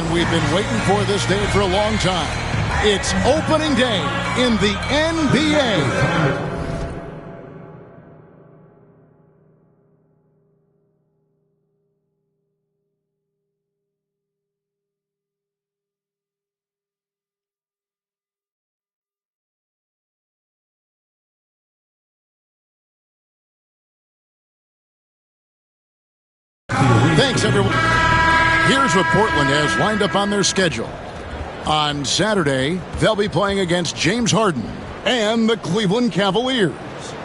And we've been waiting for this day for a long time. It's opening day in the NBA. Thanks, everyone. Here's what Portland has lined up on their schedule. On Saturday, they'll be playing against James Harden and the Cleveland Cavaliers.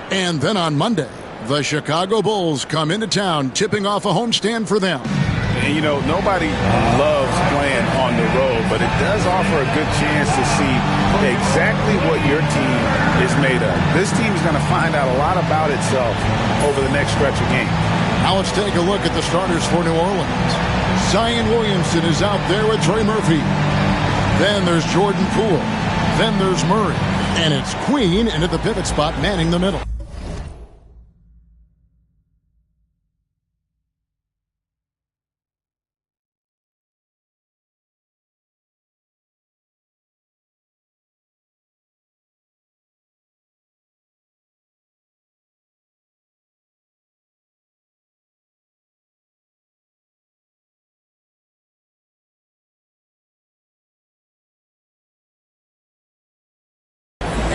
And then on Monday, the Chicago Bulls come into town, tipping off a homestand for them. And, you know, nobody loves playing on the road, but it does offer a good chance to see exactly what your team is made of. This team is going to find out a lot about itself over the next stretch of games. Now let's take a look at the starters for New Orleans. Zion Williamson is out there with Trey Murphy. Then there's Jordan Poole. Then there's Murray. And it's Queen into the pivot spot, manning the middle.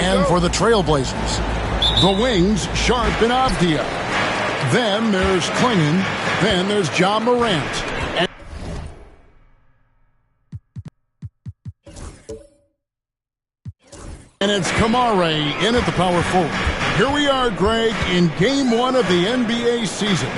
And for the Trailblazers, the wings, Sharp and Avdia. Then there's Klingon. Then there's John Morant. And it's Kamare in at the power forward. Here we are, Greg, in Game 1 of the NBA season.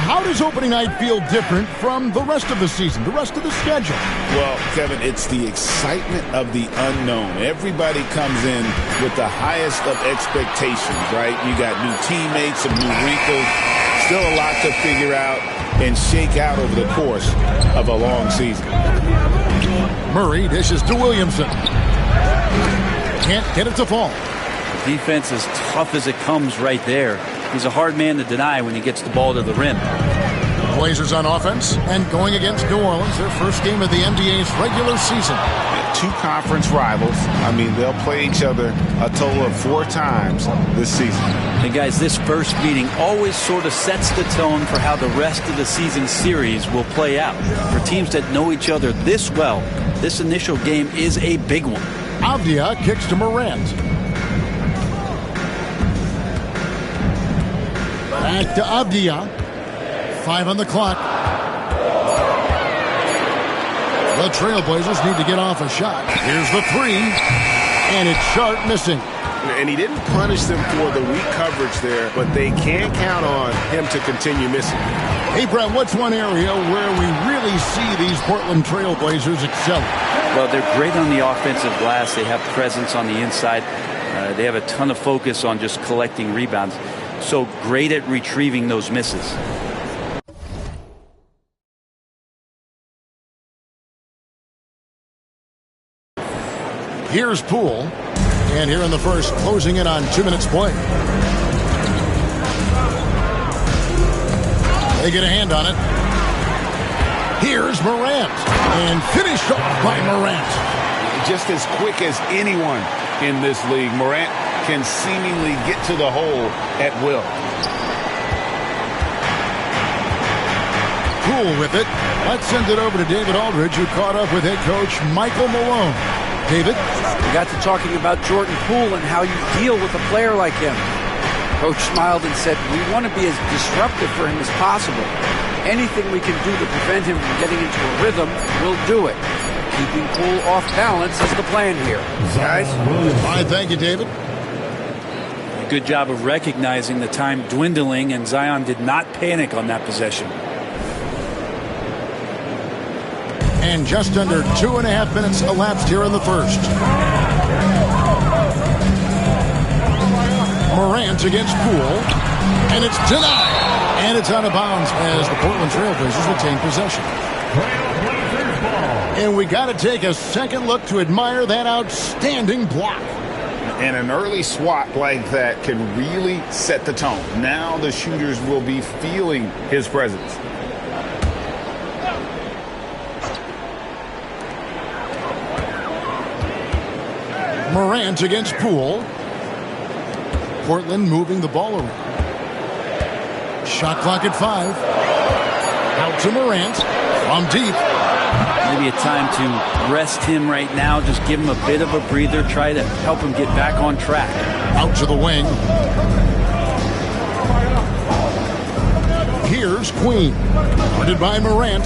How does opening night feel different from the rest of the season, the rest of the schedule? Well, Kevin, it's the excitement of the unknown. Everybody comes in with the highest of expectations, right? You got new teammates, some new wrinkles, still a lot to figure out and shake out over the course of a long season. Murray dishes to Williamson. Can't get it to fall. The defense is tough as it comes right there. He's a hard man to deny when he gets the ball to the rim. Blazers on offense and going against New Orleans, their first game of the NBA's regular season. Two conference rivals. I mean, they'll play each other a total of 4 times this season. And guys, this first meeting always sort of sets the tone for how the rest of the season series will play out. For teams that know each other this well, this initial game is a big one. Avdia kicks to Morant. Back to Avdia. 5 on the clock. The Trailblazers need to get off a shot. Here's the 3. And it's Sharp missing. And he didn't punish them for the weak coverage there, but they can count on him to continue missing. Hey, Brett, what's one area where we really see these Portland Trailblazers excel? Well, they're great on the offensive glass. They have presence on the inside. They have a ton of focus on just collecting rebounds. So great at retrieving those misses. Here's Poole. And here in the first, closing in on 2 minutes play. They get a hand on it. Here's Morant. And finished off by Morant. Just as quick as anyone in this league, Morant can seemingly get to the hole at will. Poole with it. Let's send it over to David Aldridge, who caught up with head coach Michael Malone. David? We got to talking about Jordan Poole and how you deal with a player like him. Coach smiled and said, we want to be as disruptive for him as possible. Anything we can do to prevent him from getting into a rhythm, we'll do it. Keeping Poole off balance is the plan here. Guys? All right, thank you, David. Good job of recognizing the time dwindling, and Zion did not panic on that possession. And just under 2.5 minutes elapsed here in the first. Morant against Poole. And it's denied. And it's out of bounds as the Portland Trailblazers retain possession. And we got to take a second look to admire that outstanding block. And an early swat like that can really set the tone. Now the shooters will be feeling his presence. Morant against Poole. Portland moving the ball around. Shot clock at 5. Out to Morant from deep. Maybe a time to rest him right now. Just give him a bit of a breather. Try to help him get back on track. Out to the wing. Here's Queen. Guarded by Morant.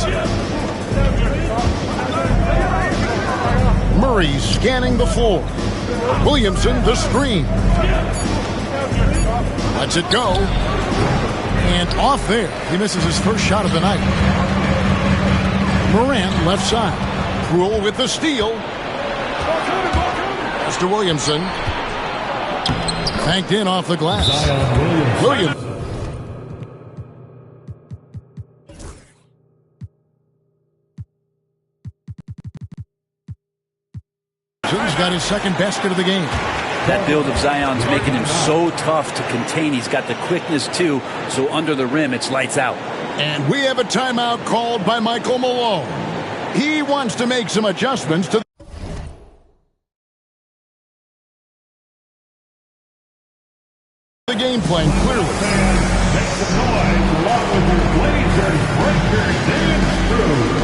Murray scanning the floor. Williamson the screen. Lets it go. And off there. He misses his first shot of the night. Morant left side. Poole with the steal. Mr. Williamson. Banked in off the glass. Williams. He's got his second basket of the game. That build of Zion's making him so tough to contain. He's got the quickness, too, so under the rim, it's lights out. And we have a timeout called by Michael Malone. He wants to make some adjustments to the game plan, clearly. Make some noise along with your Blazers breaker, Dan Strug.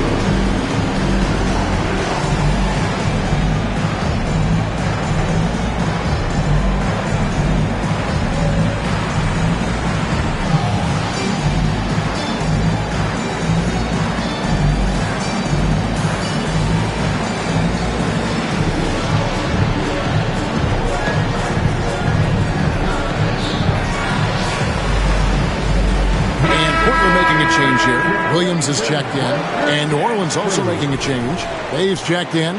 Change here. Williams is checked in, and New Orleans also making a change. Dave's checked in.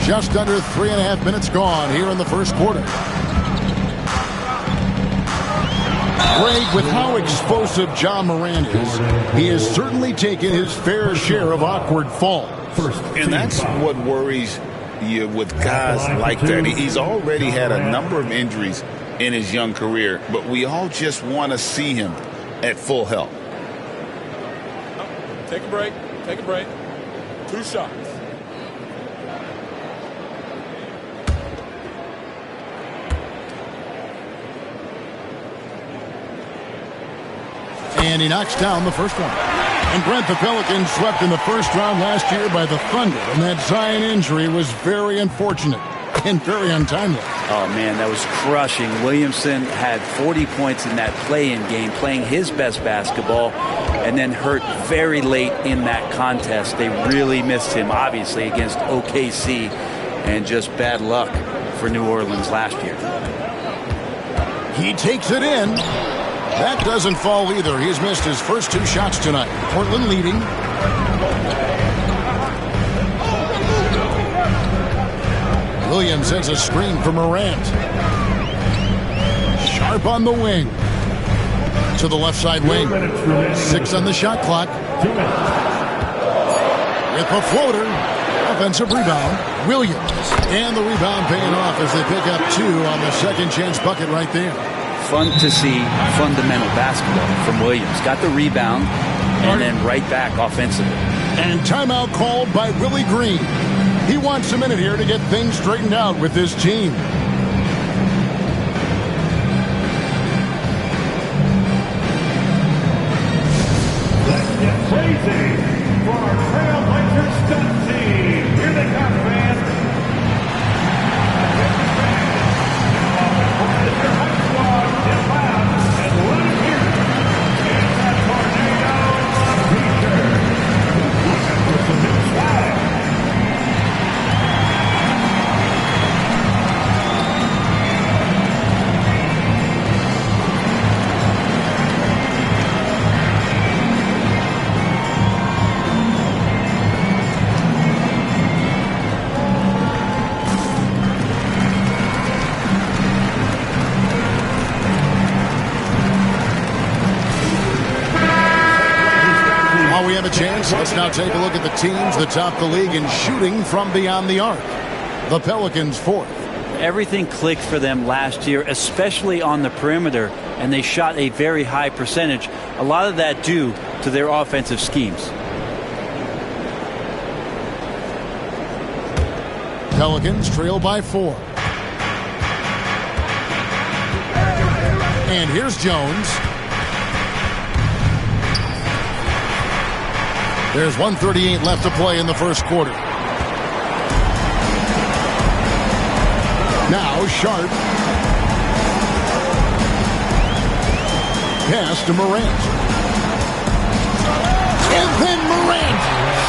Just under 3.5 minutes gone here in the first quarter. Greg, with how explosive Ja Morant is, he has certainly taken his fair share of awkward falls. And that's what worries you with guys like that. He's already had a number of injuries in his young career, but we all just want to see him at full health. Take a break. Take a break. 2 shots. And he knocks down the first one. And Brent, the Pelicans swept in the first round last year by the Thunder. And that Zion injury was very unfortunate and very untimely. Oh, man, that was crushing. Williamson had 40 points in that play-in game, playing his best basketball, and then hurt very late in that contest. They really missed him, obviously, against OKC, and just bad luck for New Orleans last year. He takes it in. That doesn't fall either. He's missed his first 2 shots tonight. Portland leading. Williams sends a screen for Morant. Sharp on the wing. To the left side wing. 6 on the shot clock. With a floater. Offensive rebound. Williams. And the rebound paying off as they pick up 2 on the second chance bucket right there. Fun to see fundamental basketball from Williams. Got the rebound and then right back offensively. And timeout called by Willie Green. He wants a minute here to get things straightened out with his team. Let's get crazy for our Trailblazers stunt team. Here they come, fans. Get loud and let it hear. It's that tornado of t-shirt. Looking for some new swag. We have a chance. Let's now take a look at the teams that top the league in shooting from beyond the arc. The Pelicans 4th. Everything clicked for them last year, especially on the perimeter, and they shot a very high percentage. A lot of that due to their offensive schemes. Pelicans trail by 4. And here's Jones. There's 1:38 left to play in the first quarter. Now Sharp. Pass to Morant. And then Morant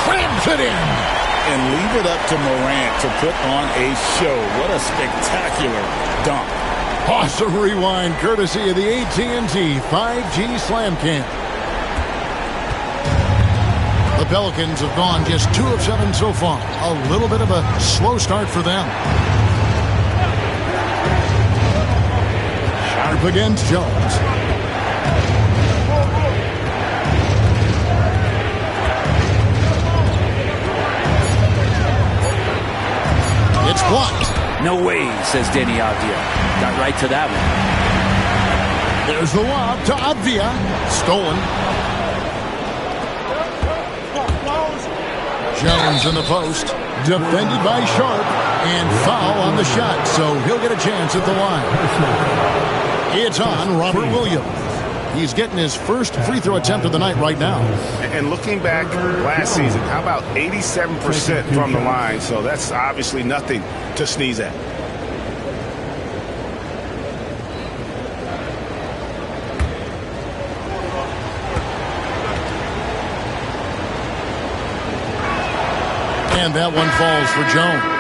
crabs it in. And leave it up to Morant to put on a show. What a spectacular dunk. Awesome rewind courtesy of the AT&T 5G Slam Cam. The Pelicans have gone just 2 of 7 so far. A little bit of a slow start for them. Sharp against Jones. It's blocked. No way, says Danny Avdia. Got right to that one. There's the lob to Avdia. Stolen. Jones in the post. Defended by Sharp. And foul on the shot, so he'll get a chance at the line. It's on Robert Williams. He's getting his first free throw attempt of the night right now. And looking back last season, how about 87% from the line? So that's obviously nothing to sneeze at. And that one falls for Jones.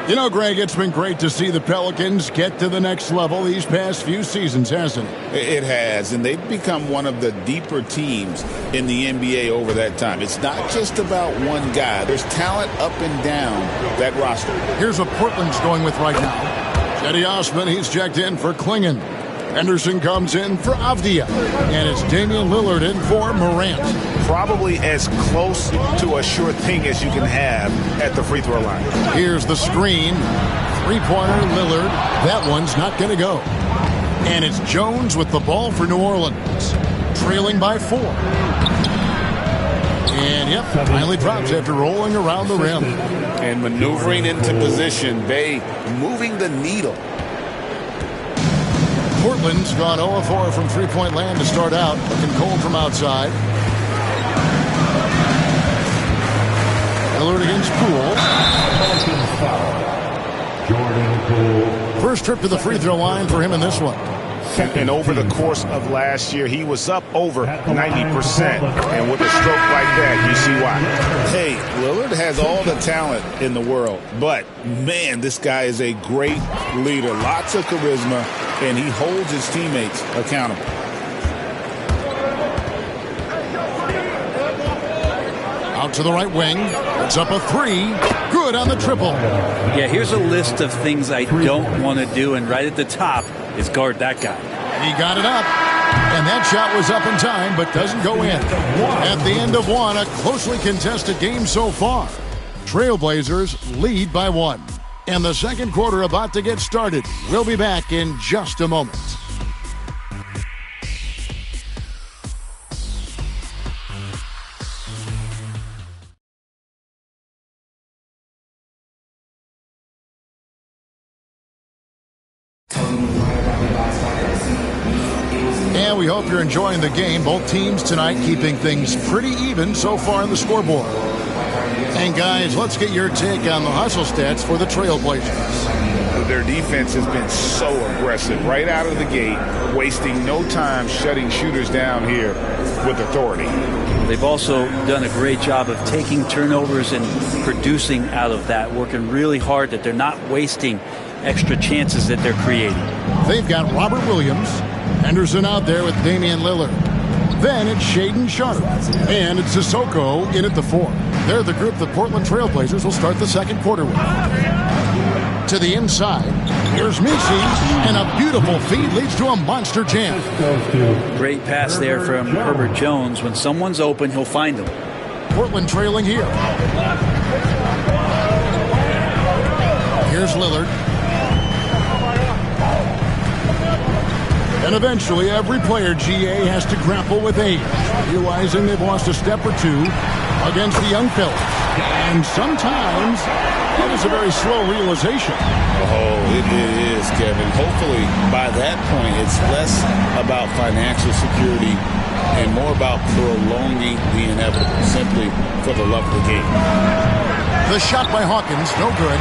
You know, Greg, it's been great to see the Pelicans get to the next level these past few seasons, hasn't it? It has, and they've become one of the deeper teams in the NBA over that time. It's not just about one guy. There's talent up and down that roster. Here's what Portland's going with right now. Cedi Osman, he's checked in for Klingon. Henderson comes in for Avdia. And it's Damian Lillard in for Morant. Probably as close to a sure thing as you can have at the free throw line. Here's the screen. Three-pointer, Lillard. That one's not going to go. And it's Jones with the ball for New Orleans. Trailing by 4. And, yep, finally drops after rolling around the rim. And maneuvering into position. They moving the needle. Portland's gone 0-4 from three-point land to start out. Looking cold from outside. Lillard against Poole. First trip to the free throw line for him in this one. And over the course of last year, he was up over 90%. And with a stroke like that, you see why. Hey, Lillard has all the talent in the world. But, man, this guy is a great leader. Lots of charisma, and he holds his teammates accountable. Out to the right wing. It's up a 3. Good on the triple. Yeah, here's a list of things I don't want to do, and right at the top is guard that guy. He got it up. And that shot was up in time, but doesn't go in. At the end of one, a closely contested game so far. Trailblazers lead by 1. And the second quarter about to get started. We'll be back in just a moment. And we hope you're enjoying the game. Both teams tonight keeping things pretty even so far in the scoreboard. And guys, let's get your take on the hustle stats for the Trailblazers. Their defense has been so aggressive right out of the gate, wasting no time shutting shooters down here with authority. They've also done a great job of taking turnovers and producing out of that, working really hard that they're not wasting extra chances that they're creating. They've got Robert Williams, Henderson out there with Damian Lillard. Then it's Shaedon Sharp. And it's Sissoko in at the 4. They're the group the Portland Trailblazers will start the second quarter with. To the inside, here's Misi, and a beautiful feed leads to a monster jam. Great pass there from Herbert Jones. When someone's open, he'll find them. Portland trailing here. Here's Lillard. And eventually, every player, GA, has to grapple with age, realizing they've lost a step or two against the young fellas. And sometimes that is a very slow realization. Oh, it is, Kevin. Hopefully, by that point, it's less about financial security and more about prolonging the inevitable, simply for the love of the game. The shot by Hawkins, no good.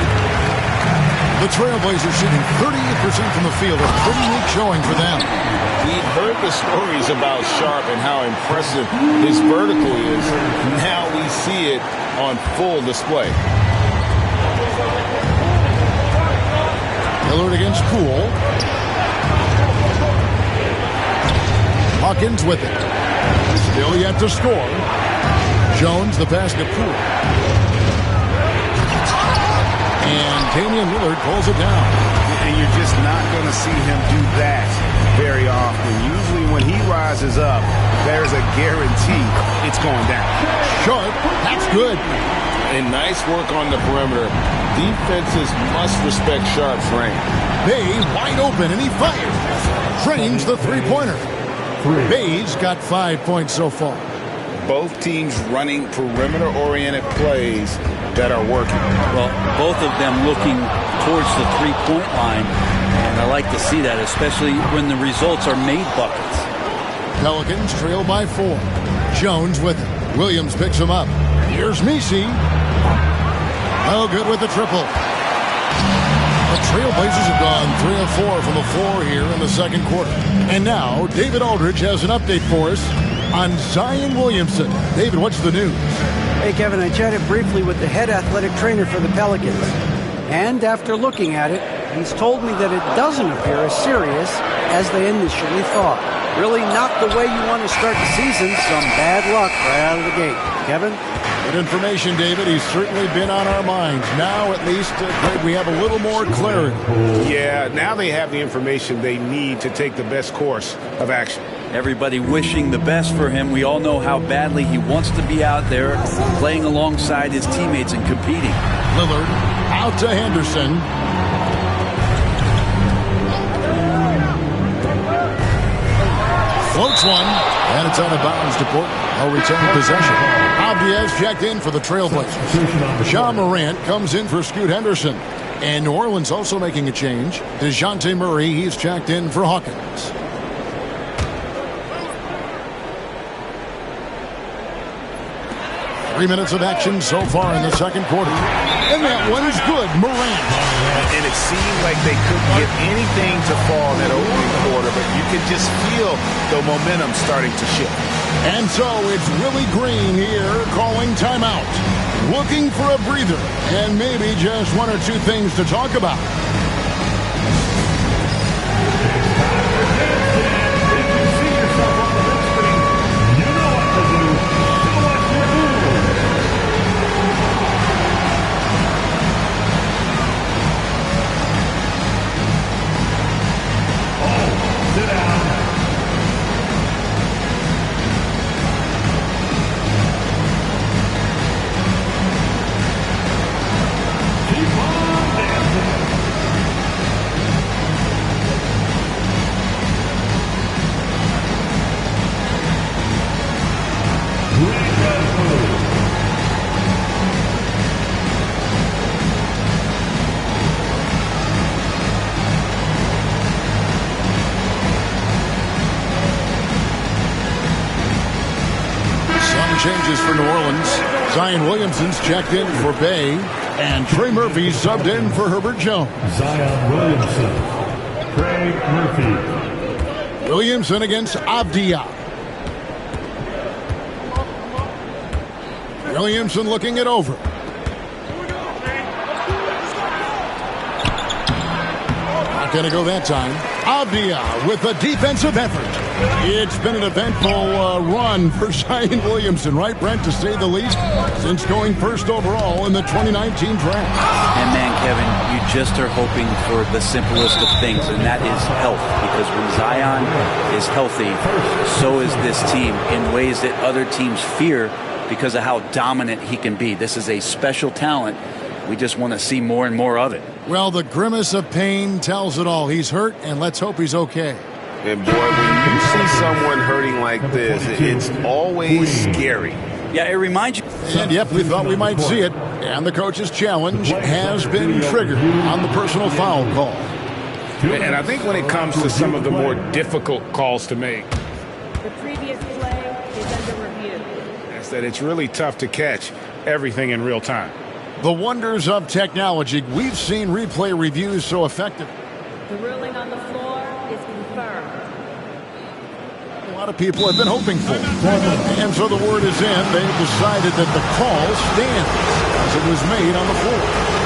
The Trailblazers shooting 38% from the field, a pretty weak showing for them. We've heard the stories about Sharp and how impressive his vertical is. Now we see it on full display. Lillard against Poole. Hawkins with it. Still yet to score. Jones the pass to Poole. And Damian Lillard pulls it down. And you're just not going to see him do that very often. Usually when he rises up, there's a guarantee it's going down. Sharp, that's good. And nice work on the perimeter. Defenses must respect Sharp's range. Bay wide open, and he fires. Drains the three-pointer. Bay's got 5 points so far. Both teams running perimeter-oriented plays that are working. Well, both of them looking towards the three-point line, and I like to see that, especially when the results are made buckets. Pelicans trail by 4. Jones with it. Williams picks him up. Here's Messi. Oh, good with the triple. The Trailblazers have gone 3 of 4 from the floor here in the second quarter. And now, David Aldridge has an update for us on Zion Williamson. David, what's the news? Hey, Kevin, I chatted briefly with the head athletic trainer for the Pelicans. And after looking at it, he's told me that it doesn't appear as serious as they initially thought. Really not the way you want to start the season. Some bad luck right out of the gate. Kevin? Good information, David. He's certainly been on our minds. Now, at least, Greg, we have a little more clarity. Yeah, now they have the information they need to take the best course of action. Everybody wishing the best for him. We all know how badly he wants to be out there playing alongside his teammates and competing. Lillard out to Henderson. Floats one, and it's out of bounds to Portland. I'll return possession. Abdiaz checked in for the Trailblazers. Ja Morant comes in for Scoot Henderson. And New Orleans also making a change. DeJounte Murray, he's checked in for Hawkins. Three minutes of action so far in the second quarter. And that one is good. Morant. And it seemed like they couldn't get anything to fall in that opening quarter, but you could just feel the momentum starting to shift. And so it's Willie Green here calling timeout. Looking for a breather and maybe just one or two things to talk about. Changes for New Orleans. Zion Williamson's checked in for Bay, and Trey Murphy subbed in for Herbert Jones. Zion Williamson, Trey Murphy. Williamson against Abdia. Williamson looking it over. Not going to go that time. Abdia with a defensive effort. It's been an eventful run for Zion Williamson, right, Brent, to say the least, since going first overall in the 2019 draft. And man, Kevin, you just are hoping for the simplest of things, and that is health. Because when Zion is healthy, so is this team in ways that other teams fear because of how dominant he can be. This is a special talent. We just want to see more and more of it. Well, the grimace of pain tells it all. He's hurt, and let's hope he's okay. And boy, when you see someone hurting like this, it's always scary. Yeah, it reminds you. And yep, we thought we might see it. And the coach's challenge has been triggered on the personal foul call. And I think when it comes to some of the more difficult calls to make, The previous play is under review. that's that it's really tough to catch everything in real time. The wonders of technology. We've seen replay reviews so effective. The ruling on the floor is confirmed. A lot of people have been hoping for. And so the word is in. They've decided that the call stands as it was made on the floor.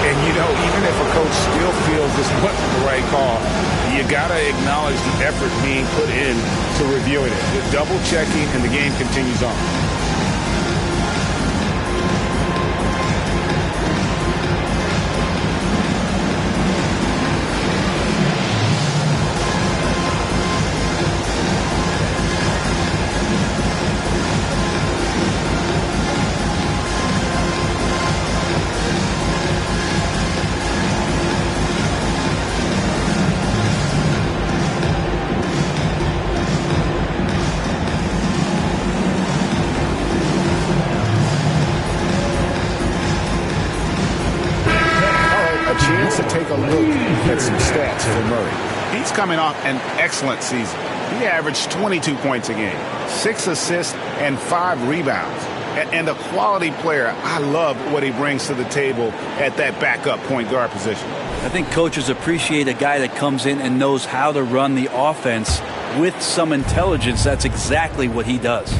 And, you know, even if a coach still feels this wasn't the right call, you got to acknowledge the effort being put in to reviewing it. The double checking, and the game continues on. Chance to take a look at some stats for Murray. He's coming off an excellent season. He averaged 22 points a game, 6 assists, and 5 rebounds. And a quality player. I love what he brings to the table at that backup point guard position. I think coaches appreciate a guy that comes in and knows how to run the offense with some intelligence. That's exactly what he does.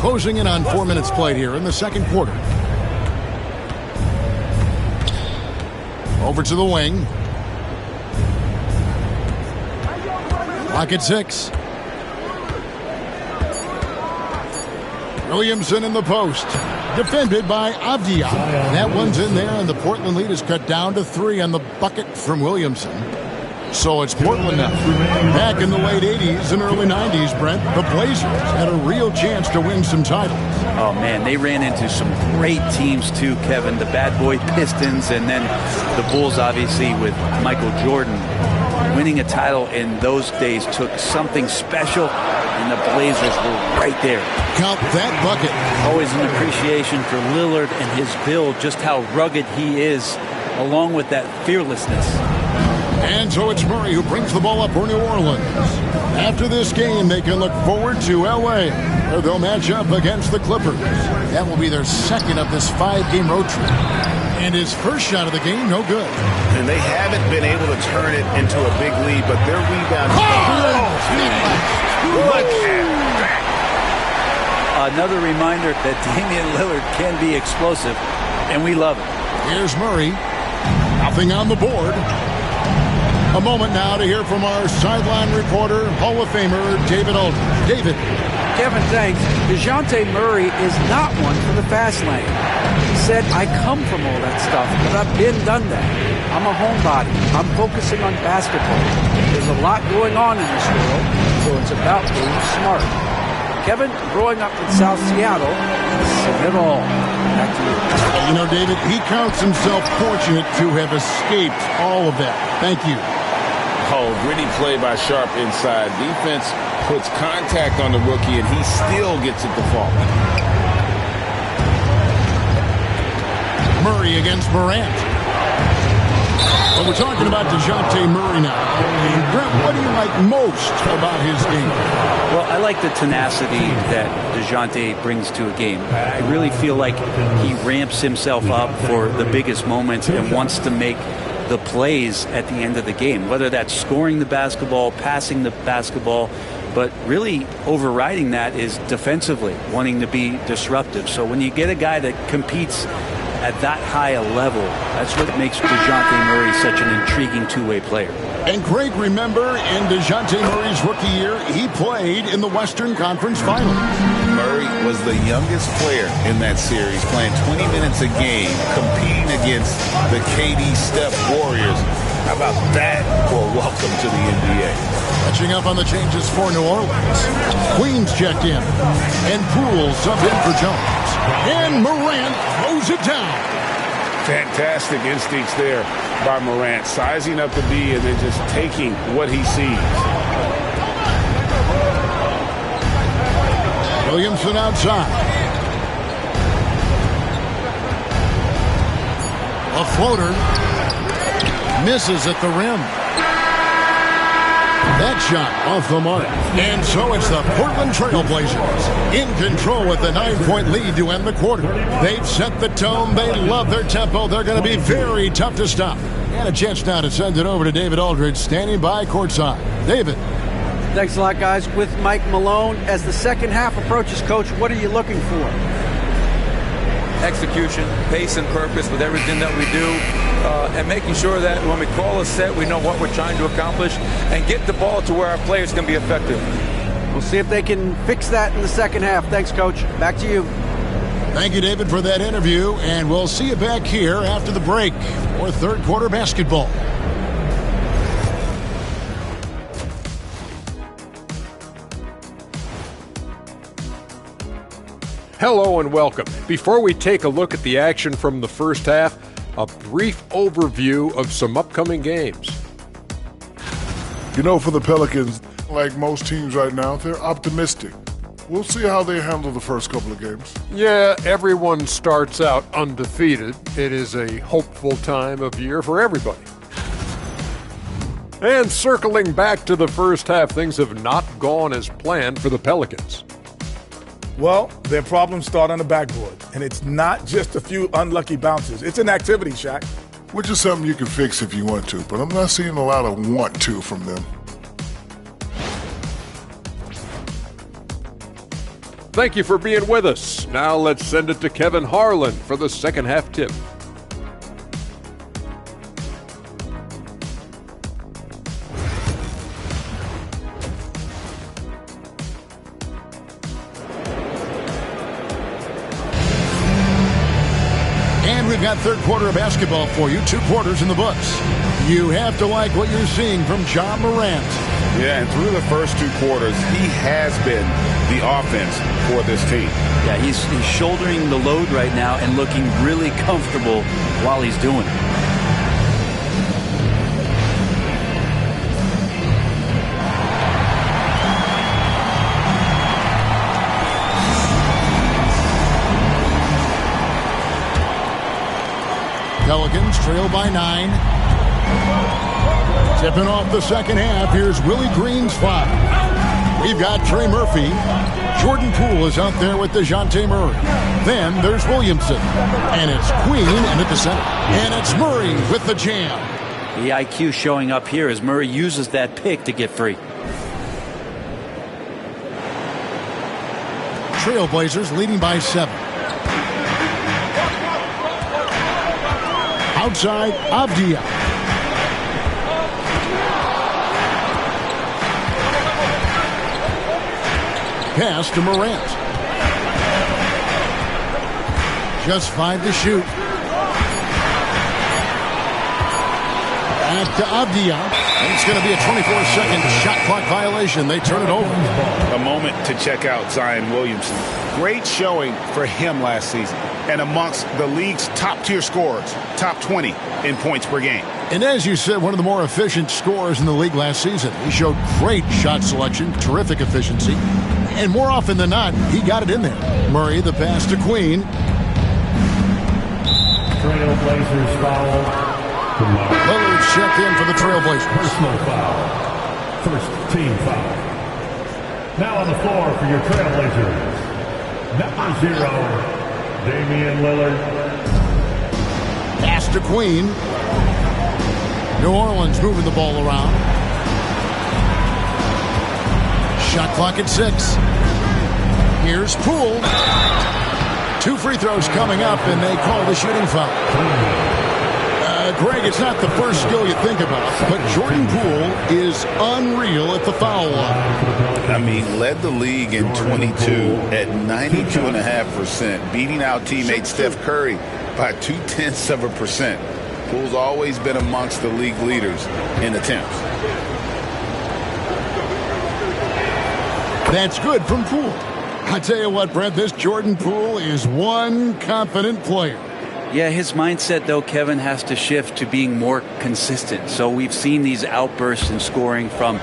Closing in on 4 minutes played here in the second quarter. Over to the wing. Clock at 6. Williamson in the post. Defended by Avdia. That one's in there, and the Portland lead is cut down to 3 on the bucket from Williamson. So it's Portland now. Back in the late 80s and early 90s, Brent, the Blazers had a real chance to win some titles. Oh, man, they ran into some great teams, too, Kevin. The Bad Boy Pistons, and then the Bulls, obviously, with Michael Jordan. Winning a title in those days took something special, and the Blazers were right there. Count that bucket. Always an appreciation for Lillard and his build, just how rugged he is, along with that fearlessness. And so it's Murray who brings the ball up for New Orleans. After this game, they can look forward to L.A., where they'll match up against the Clippers. That will be their second of this 5-game road trip. And his first shot of the game, no good. And they haven't been able to turn it into a big lead, but their rebound. Look at that. Another reminder that Damian Lillard can be explosive, and we love it. Here's Murray. Nothing on the board. A moment now to hear from our sideline reporter, Hall of Famer David Aldridge. David. Kevin, thanks. DeJounte Murray is not one for the fast lane. He said, I come from all that stuff, but I've done that. I'm a homebody. I'm focusing on basketball. There's a lot going on in this world, so it's about being smart. Kevin, growing up in South Seattle, he's seen it all. Back to you. You know, David, he counts himself fortunate to have escaped all of that. Thank you. Oh, gritty play by Sharp inside. Defense puts contact on the rookie, and he still gets it to fall. Murray against Morant. Well, we're talking about DeJounte Murray now. And Brent, what do you like most about his game? Well, I like the tenacity that DeJounte brings to a game. I really feel like he ramps himself up for the biggest moments and wants to make the plays at the end of the game, whether that's scoring the basketball, passing the basketball, but really overriding that is defensively, wanting to be disruptive. So when you get a guy that competes at that high a level, that's what makes DeJounte Murray such an intriguing two-way player. And Craig, remember, in DeJounte Murray's rookie year, he played in the Western Conference Finals. Murray was the youngest player in that series, playing 20 minutes a game, competing against the KD Steph Warriors. How about that for a welcome to the NBA? Catching up on the changes for New Orleans. Queens checked in, and Poole subbed in for Jones. And Morant throws it down. Fantastic instincts there by Morant, sizing up the D and then just taking what he sees. Williamson outside. A floater. Misses at the rim. That shot off the mark. And so it's the Portland Trail Blazers in control with the 9-point lead to end the quarter. They've set the tone. They love their tempo. They're going to be very tough to stop. And a chance now to send it over to David Aldridge, standing by courtside. David. Thanks a lot, guys. With Mike Malone, as the second half approaches, Coach, what are you looking for? Execution, pace, and purpose with everything that we do, and making sure that when we call a set, we know what we're trying to accomplish and get the ball to where our players can be effective. We'll see if they can fix that in the second half. Thanks, Coach. Back to you. Thank you, David, for that interview, and we'll see you back here after the break for third quarter basketball. Hello and welcome. Before we take a look at the action from the first half, a brief overview of some upcoming games. You know, for the Pelicans, like most teams right now, they're optimistic. We'll see how they handle the first couple of games. Yeah, everyone starts out undefeated. It is a hopeful time of year for everybody. And circling back to the first half, things have not gone as planned for the Pelicans. Well, their problems start on the backboard, and it's not just a few unlucky bounces. It's an activity, Shaq. Which is something you can fix if you want to, but I'm not seeing a lot of want to from them. Thank you for being with us. Now let's send it to Kevin Harlan for the second half tip. And we've got third quarter of basketball for you, 2 quarters in the books. You have to like what you're seeing from John Morant. Yeah, and through the first 2 quarters, he has been the offense for this team. Yeah, he's shouldering the load right now and looking really comfortable while he's doing it. Pelicans trail by 9. Tipping off the second half, here's Willie Green's foul. We've got Trey Murphy. Jordan Poole is out there with DeJounte Murray. Then there's Williamson. And it's Queen in at the center. And it's Murray with the jam. The IQ showing up here as Murray uses that pick to get free. Trailblazers leading by 7. Outside, Avdia. Pass to Morant. Just 5 to shoot. Back to Avdia. And it's going to be a 24-second shot clock violation. They turn it over. A moment to check out Zion Williamson. Great showing for him last season. And amongst the league's top-tier scorers, top 20 in points per game. And as you said, one of the more efficient scorers in the league last season. He showed great shot selection, terrific efficiency. And more often than not, he got it in there. Murray, the pass to Queen. Trailblazers foul. Lillard's checked in for the Trailblazers. Personal foul. First team foul. Now on the floor for your Trailblazers. Number 0, Damian Lillard. Pass to Queen. New Orleans moving the ball around. Shot clock at 6. Here's Poole. 2 free throws coming up, and they call the shooting foul. Greg, it's not the first skill you think about, but Jordan Poole is unreal at the foul line. I mean, led the league in 22 at 92.5%, beating out teammate Steph Curry by 0.2%. Poole's always been amongst the league leaders in attempts. That's good from Poole. I tell you what, Brent, this Jordan Poole is one confident player. Yeah, his mindset, though, Kevin, has to shift to being more consistent. So we've seen these outbursts in scoring from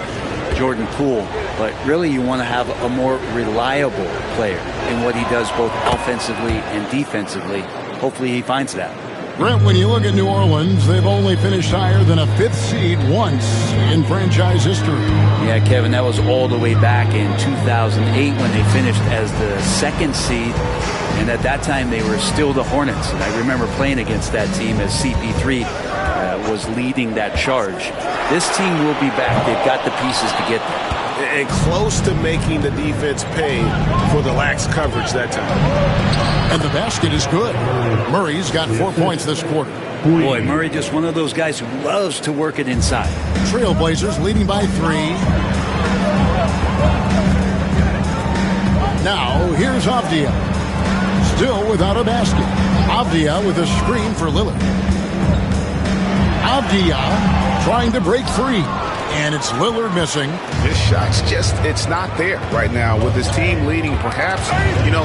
Jordan Poole, but really you want to have a more reliable player in what he does both offensively and defensively. Hopefully he finds that. Brent, when you look at New Orleans, they've only finished higher than a 5th seed once in franchise history. Yeah, Kevin, that was all the way back in 2008 when they finished as the 2nd seed. And at that time, they were still the Hornets. And I remember playing against that team as CP3 was leading that charge. This team will be back. They've got the pieces to get there. And close to making the defense pay for the lax coverage that time. And the basket is good. Murray's got 4 points this quarter. Boy, Murray just one of those guys who loves to work it inside. Trailblazers leading by 3. Now, here's Avdia. Still without a basket. Avdia with a screen for Lillard. Avdia trying to break free. And it's Lillard missing. His shot's just, it's not there right now. With his team leading, perhaps,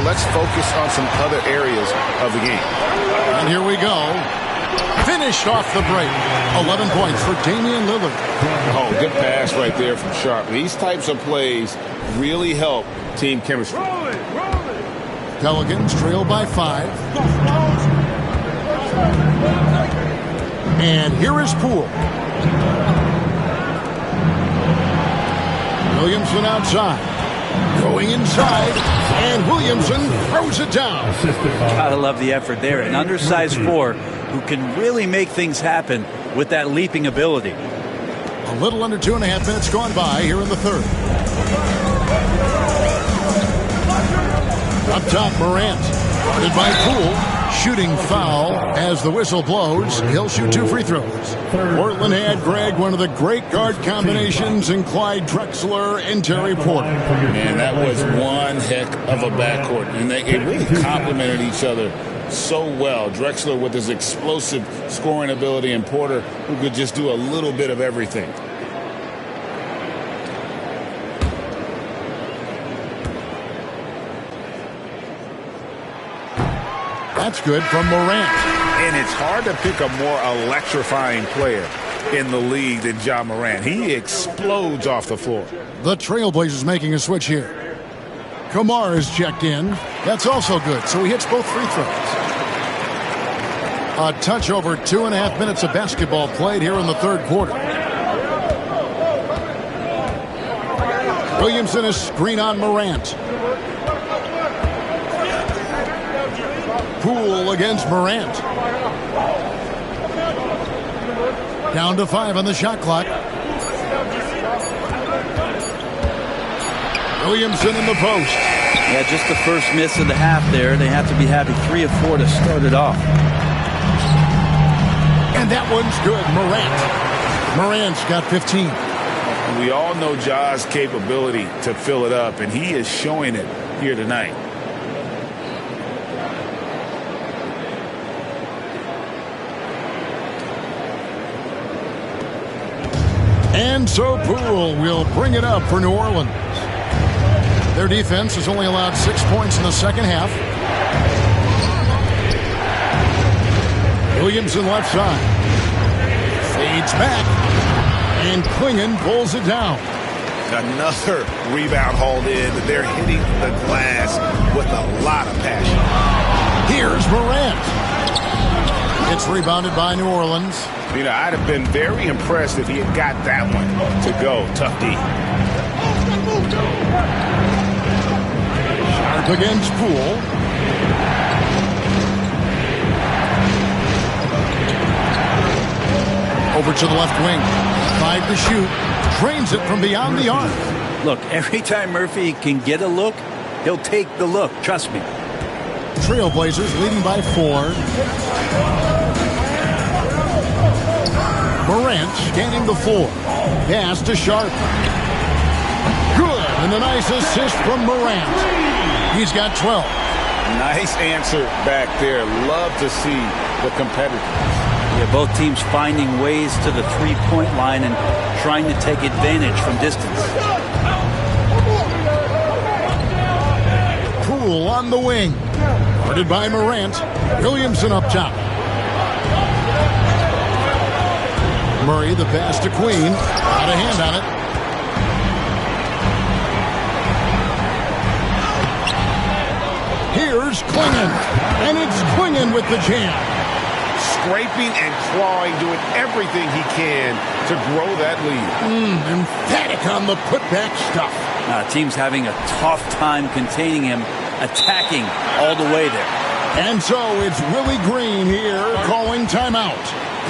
let's focus on some other areas of the game. And here we go. Finished off the break. 11 points for Damian Lillard. Oh, good pass right there from Sharp. These types of plays really help team chemistry. Pelicans trail by 5. And here is Poole. Williamson outside. Going inside. And Williamson throws it down. Gotta love the effort there. An undersized 4 who can really make things happen with that leaping ability. A little under 2.5 minutes gone by here in the 3rd. Up top, Morant. Guarded by Poole. Shooting foul as the whistle blows. He'll shoot 2 free throws. Portland had, Greg, one of the great guard combinations in Clyde Drexler and Terry Porter. Man, that was one heck of a backcourt. And they really complemented each other so well. Drexler with his explosive scoring ability and Porter who could just do a little bit of everything. That's good from Morant. And it's hard to pick a more electrifying player in the league than Ja Morant. He explodes off the floor. The Trailblazers making a switch here. Kamar is checked in. That's also good, so he hits both free throws. A touch over 2.5 minutes of basketball played here in the 3rd quarter. Williamson is screen on Morant. Poole against Morant. Down to 5 on the shot clock. Williamson in the post. Yeah, just the first miss of the half there. They have to be happy 3 of 4 to start it off. And that one's good. Morant's got 15. We all know Ja's capability to fill it up, and he is showing it here tonight. And so Poole will bring it up for New Orleans. Their defense has only allowed 6 points in the second half. Williamson left side. Fades back. And Klingon pulls it down. Another rebound hauled in. They're hitting the glass with a lot of passion. Here's Morant. It's rebounded by New Orleans. I'd have been very impressed if he had got that one to go. Tough D. Sharp against Poole. Over to the left wing. 5 to shoot. Drains it from beyond the arc. Look, every time Murphy can get a look, he'll take the look. Trust me. Trailblazers leading by 4. Morant scanning the floor. Pass to Sharp. Good. And a nice assist from Morant. He's got 12. Nice answer back there. Love to see the competitiveness. Yeah, both teams finding ways to the three-point line and trying to take advantage from distance. Poole on the wing. Guarded by Morant. Williamson up top. Murray, the pass to Queen. Got a hand on it. Here's Klingon, and it's Klingon with the jam. Scraping and clawing, doing everything he can to grow that lead. Emphatic on the putback stuff. Team's having a tough time containing him, attacking all the way there. And so it's Willie Green here calling timeout.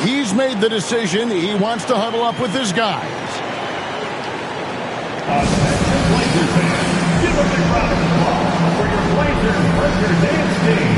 He's made the decision. He wants to huddle up with his guys. Attention Blazers fans, give a big round of applause for your Blazers Burger Dance team.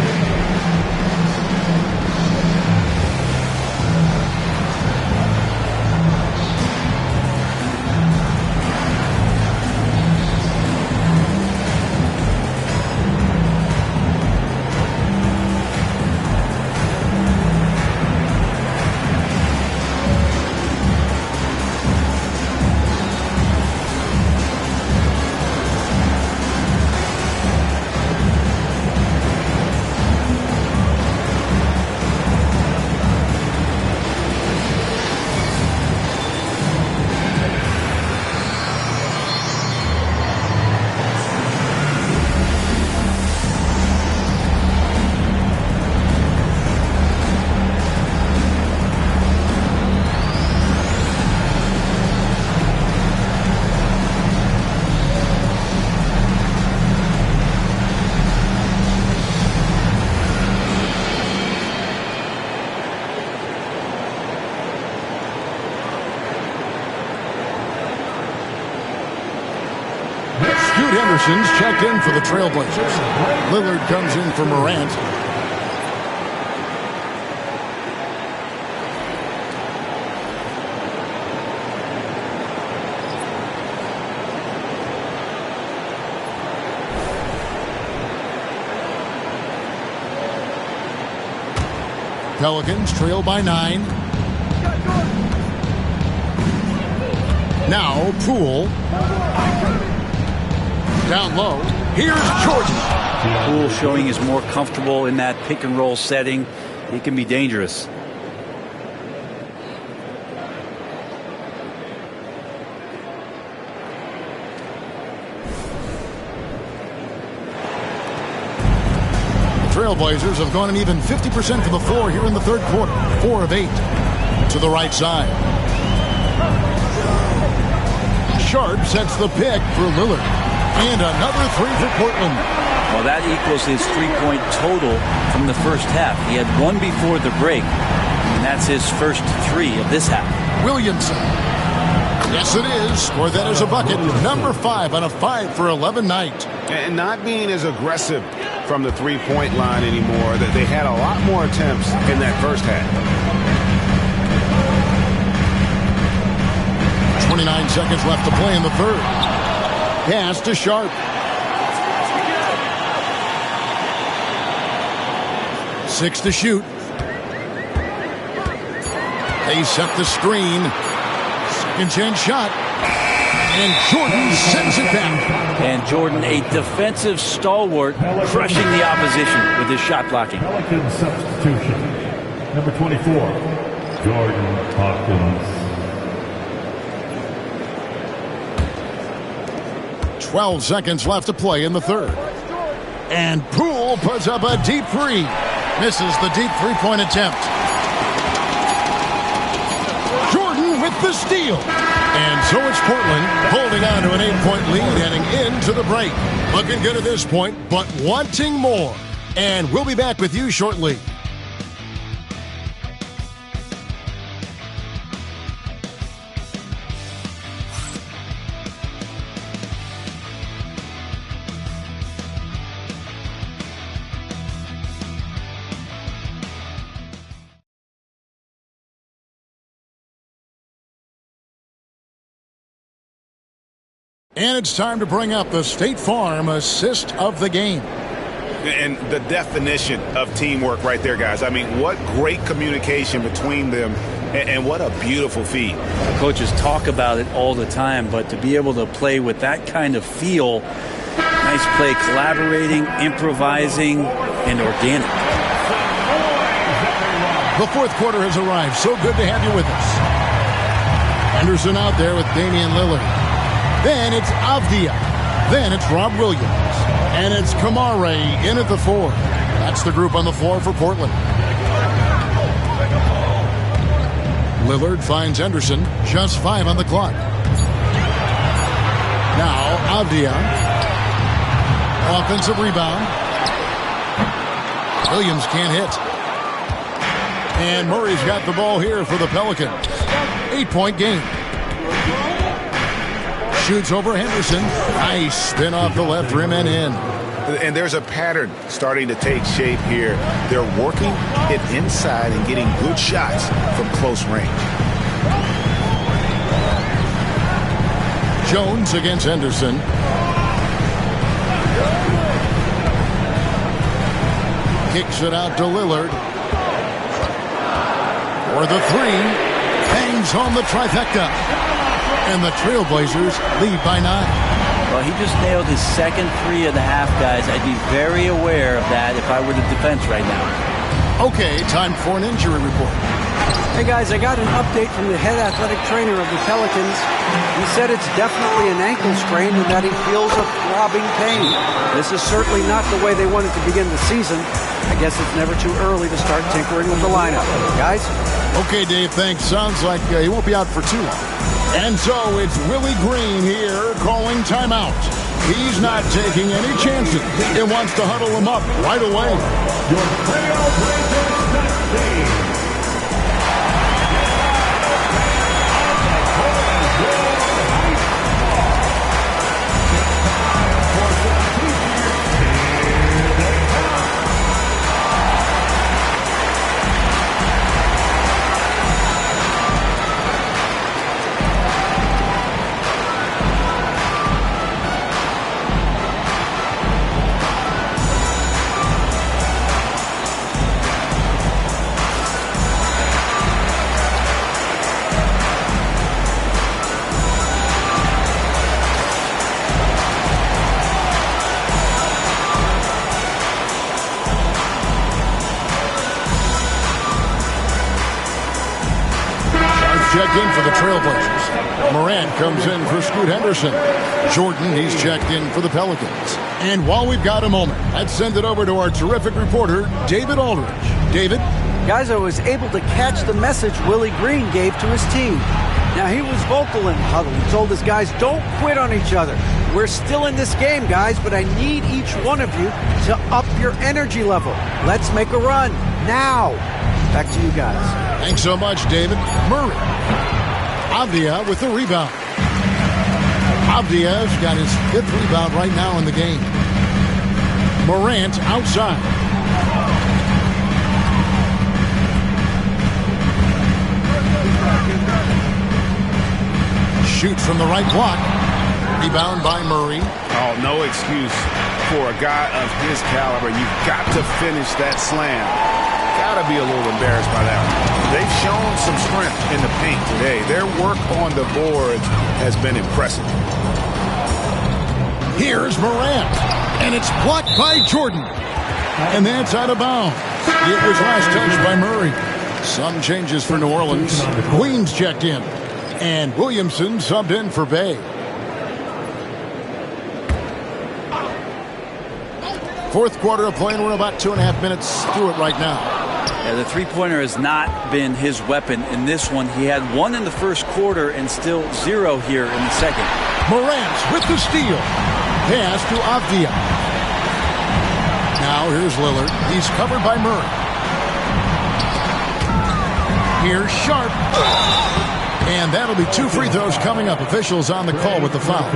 Henderson's checked in for the Trailblazers. Lillard comes in for Morant. Pelicans trail by 9. Now Poole. Down low. Here's Jordan. Poole showing is more comfortable in that pick and roll setting. He can be dangerous. The Trailblazers have gone an even 50% from the floor here in the third quarter. 4 of 8 to the right side. Sharp sets the pick for Lillard. And another 3 for Portland. Well, that equals his 3-point total from the first half. He had 1 before the break, and that's his first 3 of this half. Williamson. Yes, it is. Scored that as a bucket. Number 5 on a 5 for 11 night. And not being as aggressive from the three-point line anymore. That they had a lot more attempts in that first half. 29 seconds left to play in the third. Pass to Sharp. 6 to shoot. They set the screen. Second chance shot. And Jordan sends it back. And Jordan, a defensive stalwart, crushing the opposition with his shot blocking. Pelicans substitution. Number 24, Jordan Hawkins. 12 seconds left to play in the third. And Poole puts up a deep 3. Misses the deep 3-point attempt. Jordan with the steal. And so it's Portland holding on to an 8-point lead heading into the break. Looking good at this point, but wanting more. And we'll be back with you shortly. And it's time to bring up the State Farm assist of the game. And the definition of teamwork right there, guys. I mean, what great communication between them, and what a beautiful feed. Coaches talk about it all the time, but to be able to play with that kind of feel, nice play, collaborating, improvising, and organic. The fourth quarter has arrived. So good to have you with us. Henderson out there with Damian Lillard. Then it's Avdia. Then it's Rob Williams. And it's Kamare in at the 4. That's the group on the floor for Portland. Lillard finds Henderson. Just 5 on the clock. Now Avdia. Offensive rebound. Williams can't hit. And Murray's got the ball here for the Pelicans. 8-point game. Shoots over Henderson. Nice spin off the left rim and in. And there's a pattern starting to take shape here. They're working it inside and getting good shots from close range. Jones against Henderson. Kicks it out to Lillard. For the 3. Bangs home the trifecta. And the Trailblazers lead by 9. Well, he just nailed his second 3 of the half, guys. I'd be very aware of that if I were the defense right now. Okay, time for an injury report. Hey, guys, I got an update from the head athletic trainer of the Pelicans. He said it's definitely an ankle strain and that he feels a throbbing pain. This is certainly not the way they wanted to begin the season. I guess it's never too early to start tinkering with the lineup. Guys? Okay, Dave, thanks. Sounds like he won't be out for too long. And so it's Willie Green here calling timeout. He's not taking any chances and wants to huddle him up right away. Your Trailblazers set team. Checked in for the Trailblazers. Morant comes in for Scoot Henderson. Jordan, he's checked in for the Pelicans. And while we've got a moment, let's send it over to our terrific reporter, David Aldridge. David? Guys, I was able to catch the message Willie Green gave to his team. Now, he was vocal in the huddle. He told his guys, don't quit on each other. We're still in this game, guys, but I need each one of you to up your energy level. Let's make a run. Now. Back to you guys. Thanks so much, David. Murray. Avdia with the rebound. Avdia's got his 5th rebound right now in the game. Morant outside. Shoots from the right block. Rebound by Murray. Oh, no excuse for a guy of his caliber. You've got to finish that slam. Got to be a little embarrassed by that one. They've shown some strength in the paint today. Their work on the boards has been impressive. Here's Morant, and it's blocked by Jordan. And that's out of bounds. It was last touched by Murray. Some changes for New Orleans. Queens checked in, and Williamson subbed in for Bay. Fourth quarter of play, and we're about 2.5 minutes through it right now. Yeah, the three-pointer has not been his weapon in this one. He had 1 in the first quarter and still 0 here in the second. Morant with the steal. Pass to Avdia. Now here's Lillard. He's covered by Murray. Here's Sharp. And that'll be 2 free throws coming up. Officials on the call with the foul.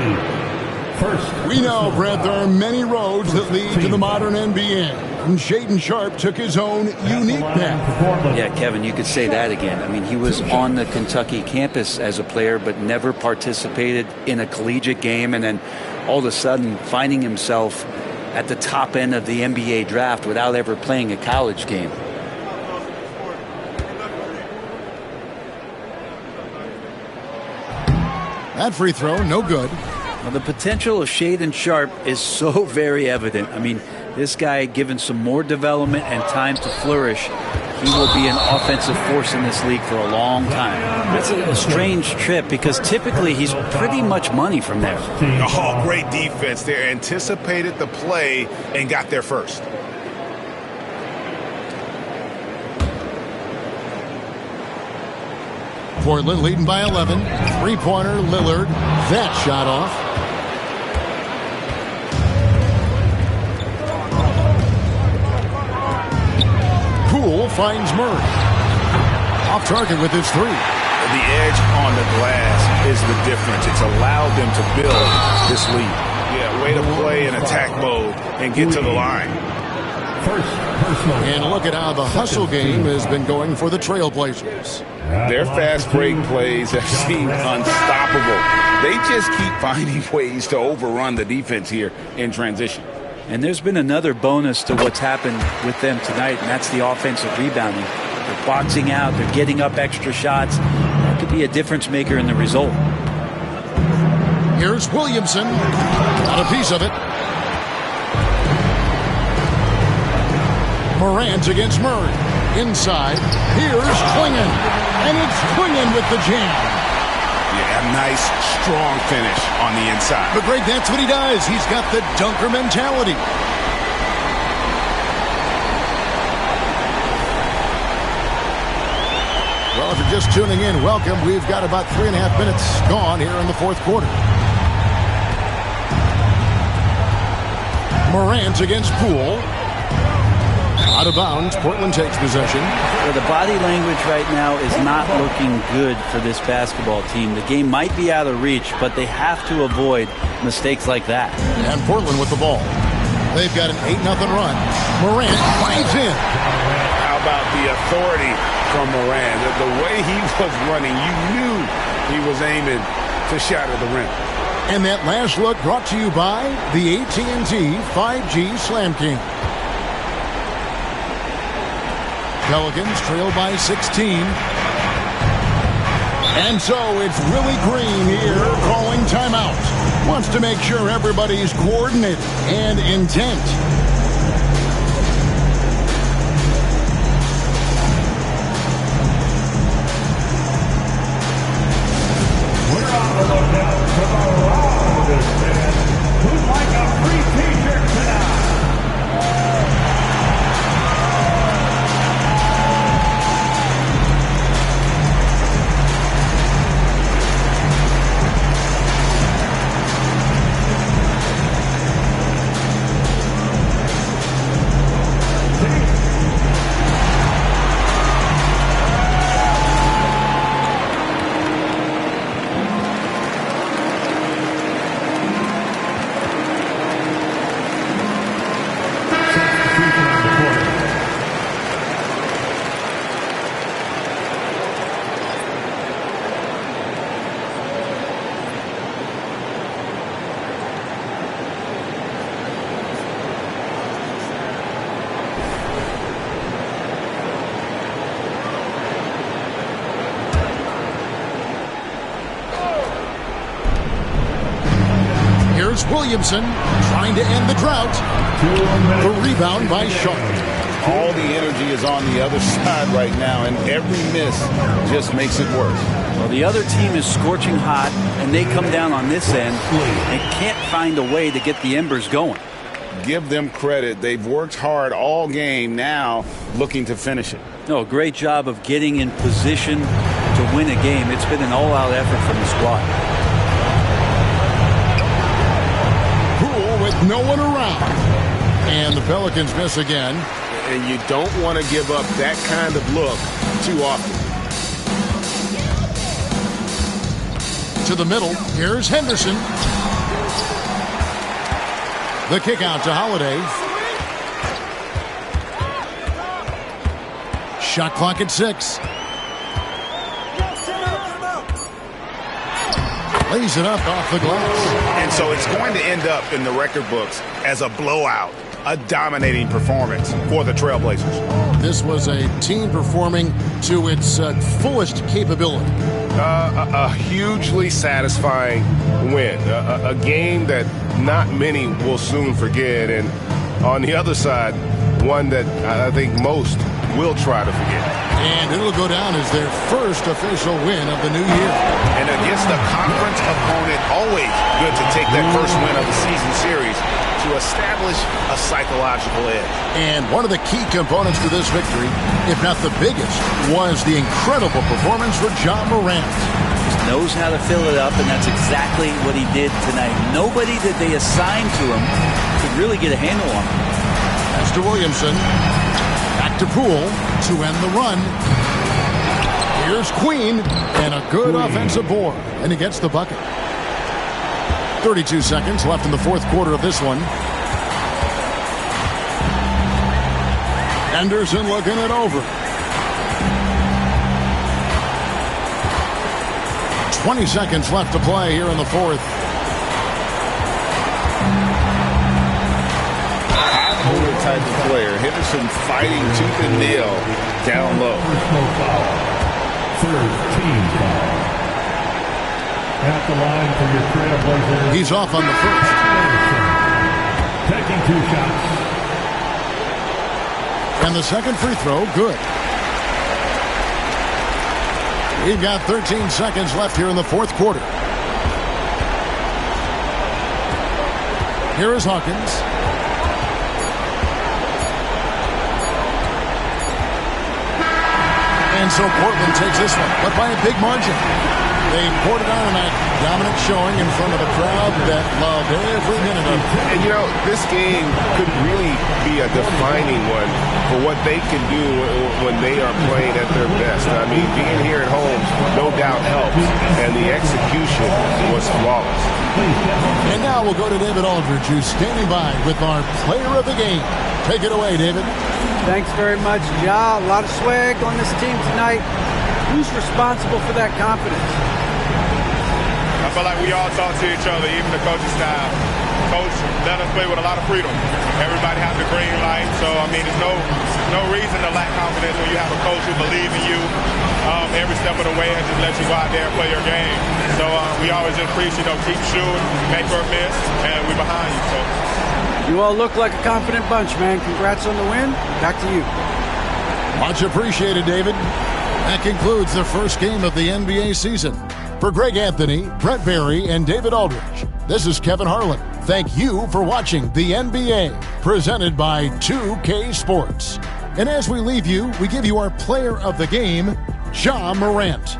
We know, Brett, there are many roads that lead to the modern NBA. And Shaedon Sharp took his own unique path. Yeah, Kevin, you could say that again. I mean, he was on the Kentucky campus as a player, but never participated in a collegiate game. And then all of a sudden finding himself at the top end of the NBA draft without ever playing a college game. That free throw, no good. Well, the potential of Shaedon Sharp is so very evident. I mean, this guy, given some more development and time to flourish, he will be an offensive force in this league for a long time. That's a strange trip because typically he's pretty much money from there. Oh, great defense there. Anticipated the play and got there first. Portland leading by 11. Three-pointer, Lillard. That shot off. Poole finds Murray. Off target with his three. The edge on the glass is the difference. It's allowed them to build this lead. Yeah, way to play in attack mode and get to the line. And look at how the hustle game has been going for the Trailblazers. Their fast break plays have seemed unstoppable. They just keep finding ways to overrun the defense here in transition. And there's been another bonus to what's happened with them tonight, and that's the offensive rebounding. They're boxing out, they're getting up extra shots. That could be a difference maker in the result. Here's Williamson. Got a piece of it. Morant against Murray. Inside. Here's Klingon. And it's Klingon with the jam. Yeah, a nice, strong finish on the inside. But Greg, that's what he does. He's got the dunker mentality. Well, if you're just tuning in, welcome. We've got about 3.5 minutes gone here in the fourth quarter. Morant against Poole. Out of bounds. Portland takes possession. Well, the body language right now is not looking good for this basketball team. The game might be out of reach, but they have to avoid mistakes like that. And Portland with the ball. They've got an 8-0 run. Morant finds in. How about the authority from Morant? The way he was running, you knew he was aiming to shatter the rim. And that last look brought to you by the AT&T 5G Slam King. Pelicans trail by 16. And so it's Willie Green here calling timeout. Wants to make sure everybody's coordinated and intent. We're on the lookout for the loudest man who'd like a free t-shirt tonight. Williamson trying to end the drought. The rebound by Sharp. All the energy is on the other side right now, and every miss just makes it worse. Well, the other team is scorching hot, and they come down on this end and can't find a way to get the embers going. Give them credit. They've worked hard all game, now looking to finish it. No, great job of getting in position to win a game. It's been an all-out effort from the squad. With no one around. And the Pelicans miss again. And you don't want to give up that kind of look too often. To the middle. Here's Henderson. The kick out to Holiday. Shot clock at 6. Lays it up off the glass. And so it's going to end up in the record books as a blowout, a dominating performance for the Trailblazers. This was a team performing to its fullest capability. A hugely satisfying win. A game that not many will soon forget. And on the other side, one that I think most will try to forget. And it'll go down as their first official win of the new year. And against a conference opponent, always good to take that first win of the season series to establish a psychological edge. And one of the key components to this victory, if not the biggest, was the incredible performance for Ja Morant. Just knows how to fill it up, and that's exactly what he did tonight. Nobody that they assigned to him could really get a handle on him. As to Williamson, back to Poole to end the run. Here's Queen, and a good offensive board, and he gets the bucket. 32 seconds left in the fourth quarter of this one. Anderson looking it over. 20 seconds left to play here in the fourth. High-motor type of player. Henderson fighting tooth and nail down low. Third team foul. At the line for your Trailblazers. He's off on the first. Taking 2 shots. And the second free throw, good. We've got 13 seconds left here in the fourth quarter. Here is Hawkins. And so Portland takes this one, but by a big margin. They poured it on a dominant showing in front of a crowd that loved every minute of it. And, you know, this game could really be a defining one for what they can do when they are playing at their best. I mean, being here at home, no doubt helps, and the execution was flawless. And now we'll go to David Aldridge, who's standing by with our player of the game. Take it away, David. Thanks very much, Ja. A lot of swag on this team tonight. Who's responsible for that confidence? I feel like we all talk to each other, even the coaching staff. Coach let us play with a lot of freedom. Everybody has the green light, so I mean, there's no reason to lack confidence when you have a coach who believes in you every step of the way and just let you go out there and play your game. So we always just preach, keep shooting, make or miss, and we're behind you. So you all look like a confident bunch, man. Congrats on the win. Back to you. Much appreciated, David. That concludes the first game of the NBA season. For Greg Anthony, Brett Barry, and David Aldridge, this is Kevin Harlan. Thank you for watching the NBA, presented by 2K Sports. And as we leave you, we give you our player of the game, Ja Morant.